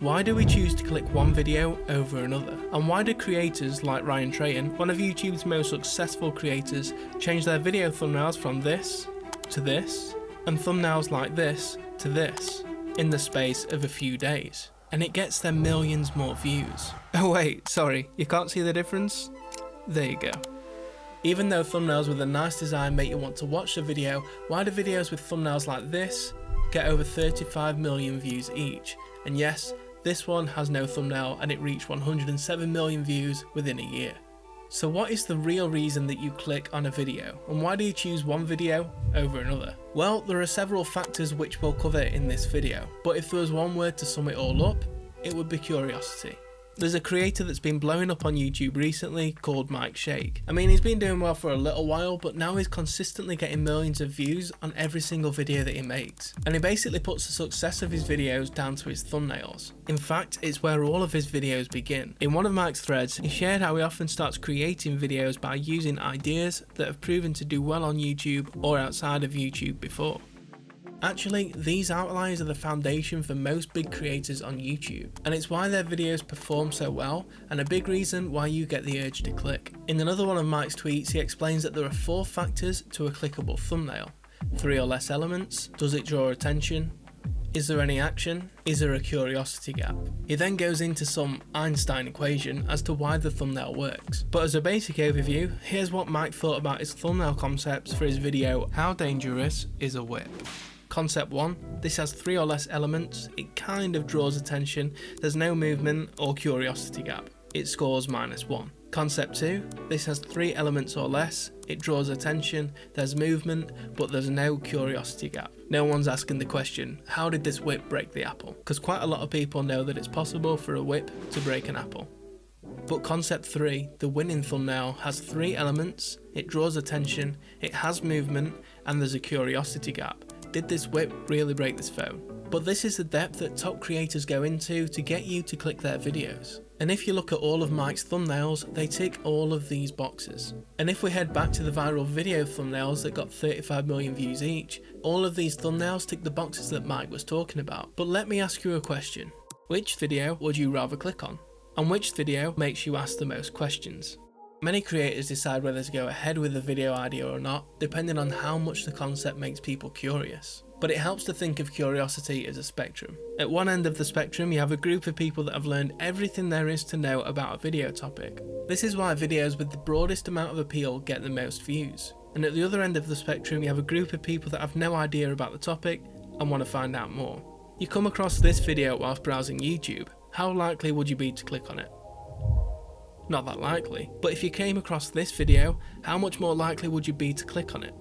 Why do we choose to click one video over another? And why do creators like Trahan, one of YouTube's most successful creators, change their video thumbnails from this to this, and thumbnails like this to this, in the space of a few days? And it gets them millions more views. Oh wait, sorry, you can't see the difference? There you go. Even though thumbnails with a nice design make you want to watch the video, why do videos with thumbnails like this get over 35 million views each? And yes, this one has no thumbnail and it reached 107 million views within a year. So what is the real reason that you click on a video, and why do you choose one video over another? Well, there are several factors which we'll cover in this video, but if there was one word to sum it all up, it would be curiosity. There's a creator that's been blowing up on YouTube recently called Mike Shake. I mean, he's been doing well for a little while, but now he's consistently getting millions of views on every single video that he makes. And he basically puts the success of his videos down to his thumbnails. In fact, it's where all of his videos begin. In one of Mike's threads, he shared how he often starts creating videos by using ideas that have proven to do well on YouTube or outside of YouTube before. Actually, these outliers are the foundation for most big creators on YouTube, and it's why their videos perform so well, and a big reason why you get the urge to click. In another one of Mike's tweets, he explains that there are 4 factors to a clickable thumbnail. 3 or less elements, does it draw attention, is there any action, is there a curiosity gap? He then goes into some Einstein equation as to why the thumbnail works. But as a basic overview, here's what Mike thought about his thumbnail concepts for his video, How Dangerous is a Whip? Concept 1, this has 3 or less elements, it kind of draws attention, there's no movement or curiosity gap. It scores -1. Concept 2, this has 3 elements or less, it draws attention, there's movement, but there's no curiosity gap. No one's asking the question, how did this whip break the apple? Because quite a lot of people know that it's possible for a whip to break an apple. But concept 3, the winning thumbnail, has 3 elements, it draws attention, it has movement, and there's a curiosity gap. Did this whip really break this phone? But this is the depth that top creators go into to get you to click their videos. And if you look at all of Mike's thumbnails, they tick all of these boxes. And if we head back to the viral video thumbnails that got 35 million views each, all of these thumbnails tick the boxes that Mike was talking about. But let me ask you a question. Which video would you rather click on? And which video makes you ask the most questions? Many creators decide whether to go ahead with the video idea or not, depending on how much the concept makes people curious. But it helps to think of curiosity as a spectrum. At one end of the spectrum, you have a group of people that have learned everything there is to know about a video topic. This is why videos with the broadest amount of appeal get the most views. And at the other end of the spectrum, you have a group of people that have no idea about the topic and want to find out more. You come across this video whilst browsing YouTube, how likely would you be to click on it? Not that likely, but if you came across this video, how much more likely would you be to click on it?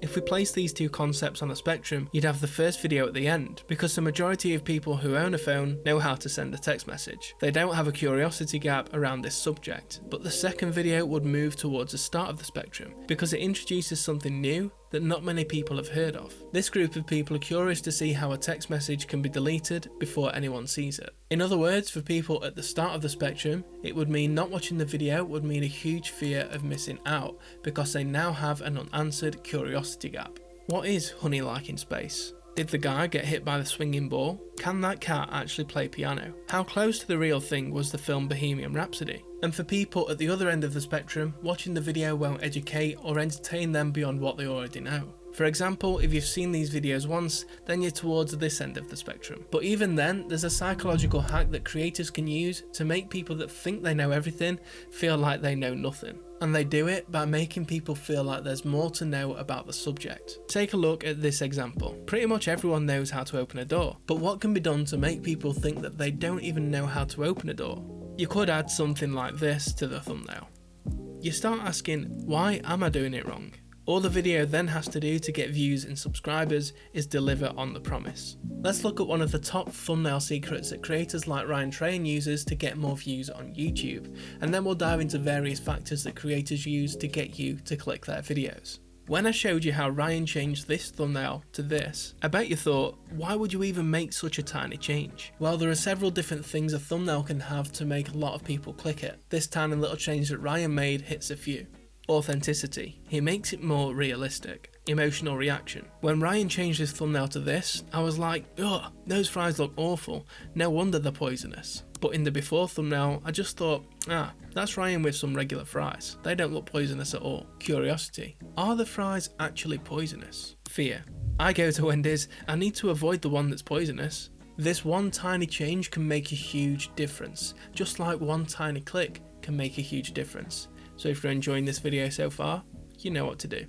If we place these 2 concepts on a spectrum, you'd have the first video at the end, because the majority of people who own a phone know how to send a text message. They don't have a curiosity gap around this subject, but the second video would move towards the start of the spectrum, because it introduces something new that not many people have heard of. This group of people are curious to see how a text message can be deleted before anyone sees it. In other words, for people at the start of the spectrum, it would mean not watching the video would mean a huge fear of missing out, because they now have an unanswered curiosity gap. What is honey like in space? Did the guy get hit by the swinging ball? Can that cat actually play piano? How close to the real thing was the film Bohemian Rhapsody? And for people at the other end of the spectrum, watching the video won't educate or entertain them beyond what they already know. For example, if you've seen these videos once, then you're towards this end of the spectrum. But even then, there's a psychological hack that creators can use to make people that think they know everything feel like they know nothing. And they do it by making people feel like there's more to know about the subject. Take a look at this example. Pretty much everyone knows how to open a door, but what can be done to make people think that they don't even know how to open a door? You could add something like this to the thumbnail. You start asking, why am I doing it wrong? All the video then has to do to get views and subscribers is deliver on the promise. Let's look at one of the top thumbnail secrets that creators like Trahan uses to get more views on YouTube, and then we'll dive into various factors that creators use to get you to click their videos. When I showed you how Ryan changed this thumbnail to this, I bet you thought, why would you even make such a tiny change? Well, there are several different things a thumbnail can have to make a lot of people click it. This tiny little change that Ryan made hits a few. Authenticity. He makes it more realistic. emotional reaction. When Ryan changed his thumbnail to this, I was like, ugh, those fries look awful, no wonder they're poisonous. But in the before thumbnail, I just thought, that's Ryan with some regular fries. They don't look poisonous at all. Curiosity, are the fries actually poisonous? Fear, I go to Wendy's, I need to avoid the one that's poisonous. This one tiny change can make a huge difference, just like one tiny click can make a huge difference. So if you're enjoying this video so far, you know what to do.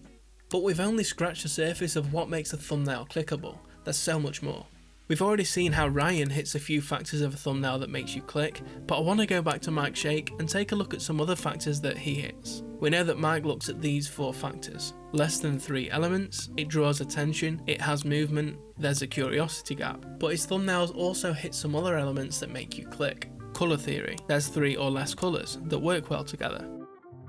But we've only scratched the surface of what makes a thumbnail clickable. There's so much more. We've already seen how Ryan hits a few factors of a thumbnail that makes you click, but I want to go back to Mike Shake and take a look at some other factors that he hits. We know that Mike looks at these 4 factors. Less than 3 elements, it draws attention, it has movement, there's a curiosity gap. But his thumbnails also hit some other elements that make you click. Colour theory, there's 3 or less colours that work well together.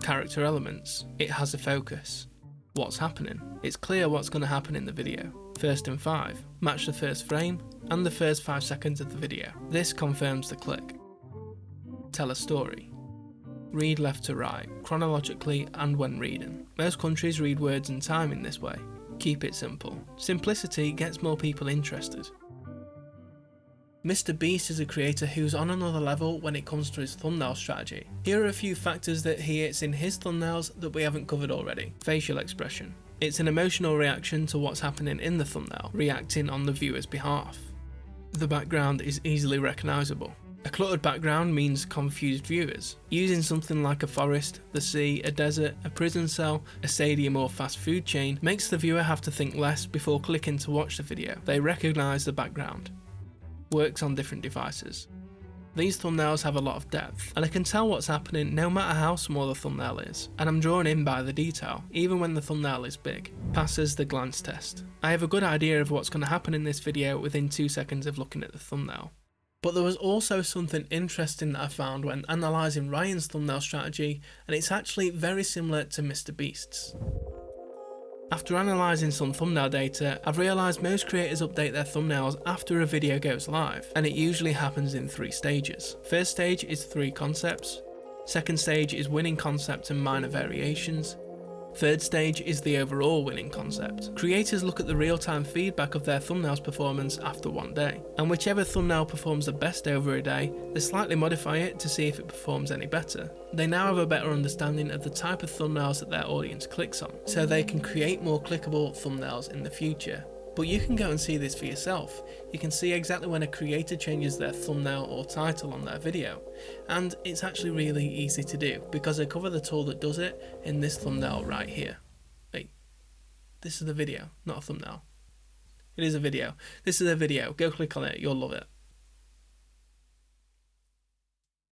Character elements, it has a focus. What's happening? It's clear what's going to happen in the video. First and 5, match the first frame and the first 5 seconds of the video. This confirms the click. Tell a story. Read left to right, chronologically and when reading. Most countries read words and time in this way. Keep it simple. Simplicity gets more people interested. MrBeast is a creator who's on another level when it comes to his thumbnail strategy. Here are a few factors that he hits in his thumbnails that we haven't covered already. Facial expression. It's an emotional reaction to what's happening in the thumbnail, reacting on the viewer's behalf. The background is easily recognisable. A cluttered background means confused viewers. Using something like a forest, the sea, a desert, a prison cell, a stadium or fast food chain makes the viewer have to think less before clicking to watch the video. They recognise the background. Works on different devices. These thumbnails have a lot of depth, and I can tell what's happening no matter how small the thumbnail is, and I'm drawn in by the detail, even when the thumbnail is big. Passes the glance test. I have a good idea of what's going to happen in this video within 2 seconds of looking at the thumbnail. But there was also something interesting that I found when analysing Ryan's thumbnail strategy, and it's actually very similar to MrBeast's. After analysing some thumbnail data, I've realised most creators update their thumbnails after a video goes live, and it usually happens in 3 stages. First stage is 3 concepts, second stage is winning concept and minor variations, third stage is the overall winning concept. Creators look at the real-time feedback of their thumbnails performance after 1 day, and whichever thumbnail performs the best over a day, they slightly modify it to see if it performs any better. They now have a better understanding of the type of thumbnails that their audience clicks on, so they can create more clickable thumbnails in the future. But you can go and see this for yourself. You can see exactly when a creator changes their thumbnail or title on their video. And it's actually really easy to do, because I cover the tool that does it in this thumbnail right here. Wait, this is the video, not a thumbnail. It is a video. This is a video. Go click on it, you'll love it.